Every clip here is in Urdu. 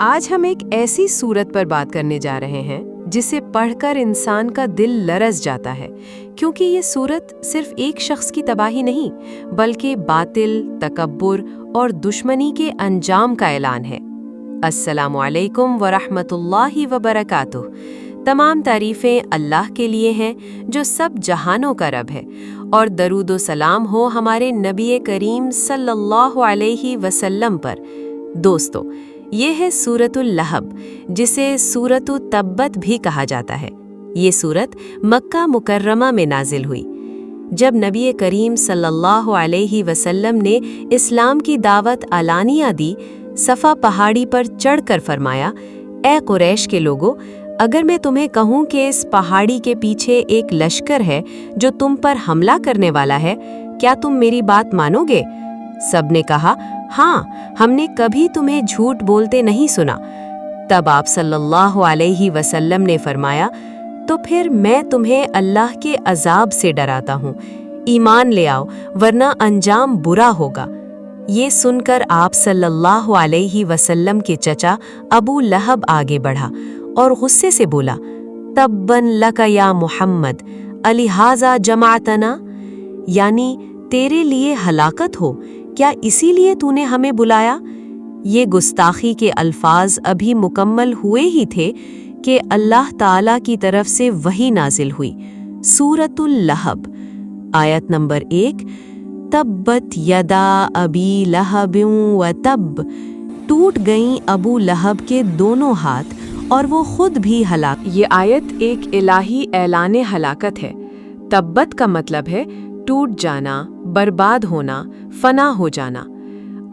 آج ہم ایک ایسی سورت پر بات کرنے جا رہے ہیں جسے پڑھ کر انسان کا دل لرز جاتا ہے، کیونکہ یہ سورت صرف ایک شخص کی تباہی نہیں بلکہ باطل، تکبر اور دشمنی کے انجام کا اعلان ہے۔ السلام علیکم ورحمۃ اللہ وبرکاتہ۔ تمام تعریفیں اللہ کے لیے ہیں جو سب جہانوں کا رب ہے، اور درود و سلام ہو ہمارے نبی کریم صلی اللہ علیہ وسلم پر۔ دوستو، یہ ہے سورۃ اللہب، جسے سورۃ تبت بھی کہا جاتا ہے۔ یہ سورت مکہ مکرمہ میں نازل ہوئی جب نبی کریم صلی اللہ علیہ وسلم نے اسلام کی دعوت علانیہ دی۔ صفا پہاڑی پر چڑھ کر فرمایا، اے قریش کے لوگو، اگر میں تمہیں کہوں کہ اس پہاڑی کے پیچھے ایک لشکر ہے جو تم پر حملہ کرنے والا ہے، کیا تم میری بات مانو گے؟ سب نے کہا، ہاں، ہم نے کبھی تمہیں جھوٹ بولتے نہیں سنا۔ تب آپ صلی اللہ علیہ وسلم نے فرمایا، تو پھر میں تمہیں اللہ کے عذاب سے ڈراتا ہوں، ایمان لے آؤ ورنہ انجام برا ہوگا۔ یہ سن کر آپ صلی اللہ علیہ وسلم کے چچا ابو لہب آگے بڑھا اور غصے سے بولا، تبًا لک یا محمد الہٰذا جمعتنا، یعنی تیرے لیے ہلاکت ہو، کیا اسی لیے تو نے ہمیں بلایا؟ یہ گستاخی کے الفاظ ابھی مکمل ہوئے ہی تھے کہ اللہ تعالیٰ کی طرف سے وحی نازل ہوئی۔ سورۃ اللہب، آیت نمبر 1، تبت یدا ابی لہب وتب، ٹوٹ گئیں ابو لہب کے دونوں ہاتھ اور وہ خود بھی ہلاک۔ یہ آیت ایک الہی اعلان ہلاکت ہے۔ تبت کا مطلب ہے ٹوٹ جانا، برباد ہونا، فنا ہو جانا۔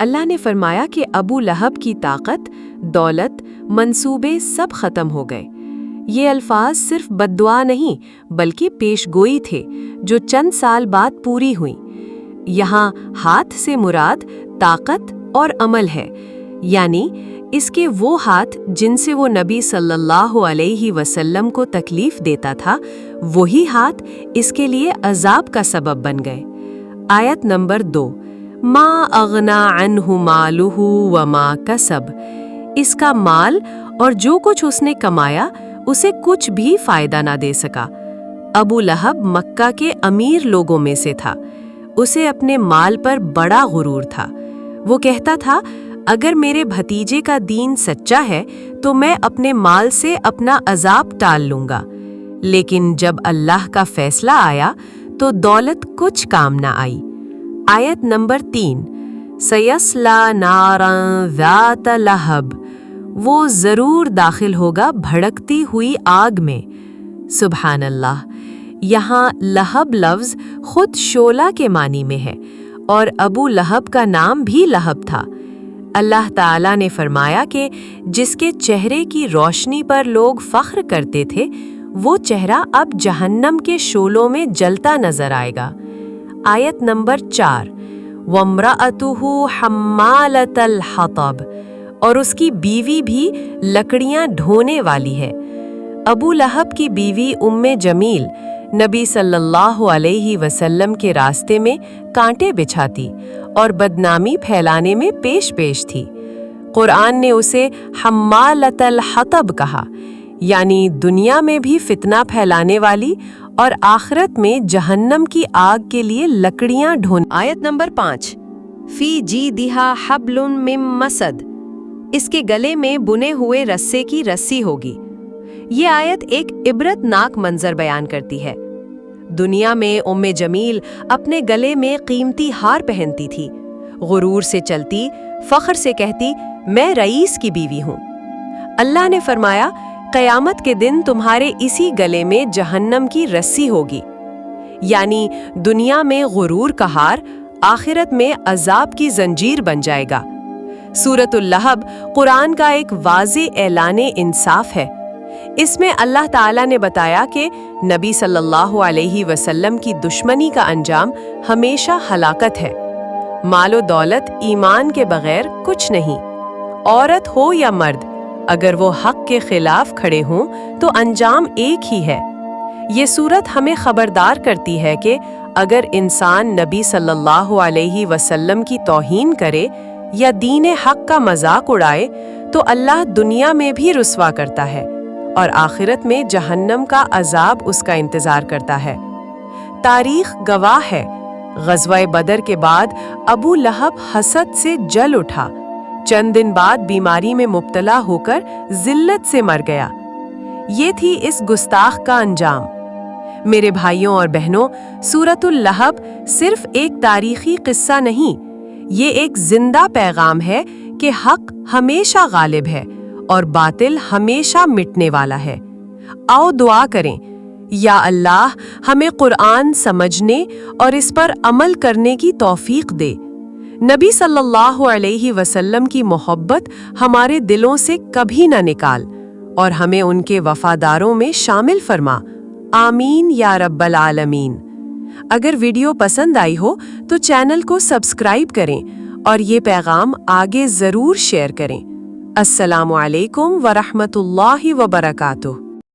اللہ نے فرمایا کہ ابو لہب کی طاقت، دولت، منصوبے سب ختم ہو گئے۔ یہ الفاظ صرف بد دعا نہیں بلکہ پیش گوئی تھے جو چند سال بعد پوری ہوئیں۔ یہاں ہاتھ سے مراد طاقت اور عمل ہے، یعنی اس کے وہ ہاتھ جن سے وہ نبی صلی اللہ علیہ وسلم کو تکلیف دیتا تھا، وہی ہاتھ اس کے لیے عذاب کا سبب بن گئے۔ آیت نمبر 2، ما اغنا عنہ مالہ وما کسب، اس کا مال اور جو کچھ اس نے کمایا اسے کچھ بھی فائدہ نہ دے سکا۔ ابو لہب مکہ کے امیر لوگوں میں سے تھا۔ اسے اپنے مال پر بڑا غرور تھا۔ وہ کہتا تھا، اگر میرے بھتیجے کا دین سچا ہے تو میں اپنے مال سے اپنا عذاب ٹال لوں گا۔ لیکن جب اللہ کا فیصلہ آیا تو دولت کچھ کام نہ آئی۔ آیت نمبر 3، سیصلی نارا ذات لہب، وہ ضرور داخل ہوگا بھڑکتی ہوئی آگ میں۔ سبحان اللہ، یہاں لہب لفظ خود شعلہ کے معنی میں ہے، اور ابو لہب کا نام بھی لہب تھا۔ اللہ تعالیٰ نے فرمایا کہ جس کے چہرے کی روشنی پر لوگ فخر کرتے تھے، وہ چہرہ اب جہنم کے شعلوں میں جلتا نظر آئے گا۔ آیت نمبر 4، وامرأتہ حمالۃ الحطب، اور اس کی بیوی بھی لکڑیاں ڈھونے والی ہے۔ ابو لہب کی بیوی ام جمیل نبی صلی اللہ علیہ وسلم کے راستے میں کانٹے بچھاتی اور بدنامی پھیلانے میں پیش تھی۔ قرآن نے اسے حمالۃ الحطب کہا، یعنی دنیا میں بھی فتنہ پھیلانے والی اور آخرت میں جہنم کی آگ کے لیے لکڑیاں ڈھون۔ آیت نمبر 5، فی جیدہا حبل من مسد، اس کے گلے میں بنے ہوئے رسے کی رسی ہوگی۔ یہ آیت ایک عبرت ناک منظر بیان کرتی ہے۔ دنیا میں ام جمیل اپنے گلے میں قیمتی ہار پہنتی تھی، غرور سے چلتی، فخر سے کہتی، میں رئیس کی بیوی ہوں۔ اللہ نے فرمایا، قیامت کے دن تمہارے اسی گلے میں جہنم کی رسی ہوگی، یعنی دنیا میں غرور کا ہار، آخرت میں عذاب کی زنجیر بن جائے گا۔ سورۃ اللہب قرآن کا ایک واضح اعلان انصاف ہے۔ اس میں اللہ تعالیٰ نے بتایا کہ نبی صلی اللہ علیہ وسلم کی دشمنی کا انجام ہمیشہ ہلاکت ہے۔ مال و دولت ایمان کے بغیر کچھ نہیں۔ عورت ہو یا مرد، اگر وہ حق کے خلاف کھڑے ہوں تو انجام ایک ہی ہے۔ یہ سورت ہمیں خبردار کرتی ہے کہ اگر انسان نبی صلی اللہ علیہ وسلم کی توہین کرے یا دین حق کا مذاق اڑائے تو اللہ دنیا میں بھی رسوا کرتا ہے اور آخرت میں جہنم کا عذاب اس کا انتظار کرتا ہے۔ تاریخ گواہ ہے، غزوہ بدر کے بعد ابو لہب حسد سے جل اٹھا، چند دن بعد بیماری میں مبتلا ہو کر ذلت سے مر گیا۔ یہ تھی اس گستاخ کا انجام۔ میرے بھائیوں اور بہنوں، سورۃ اللہب صرف ایک تاریخی قصہ نہیں، یہ ایک زندہ پیغام ہے کہ حق ہمیشہ غالب ہے اور باطل ہمیشہ مٹنے والا ہے۔ آؤ دعا کریں، یا اللہ ہمیں قرآن سمجھنے اور اس پر عمل کرنے کی توفیق دے۔ نبی صلی اللہ علیہ وسلم کی محبت ہمارے دلوں سے کبھی نہ نکال اور ہمیں ان کے وفاداروں میں شامل فرما۔ آمین یا رب العالمین۔ اگر ویڈیو پسند آئی ہو تو چینل کو سبسکرائب کریں اور یہ پیغام آگے ضرور شیئر کریں۔ السلام علیکم ورحمۃ اللہ وبرکاتہ۔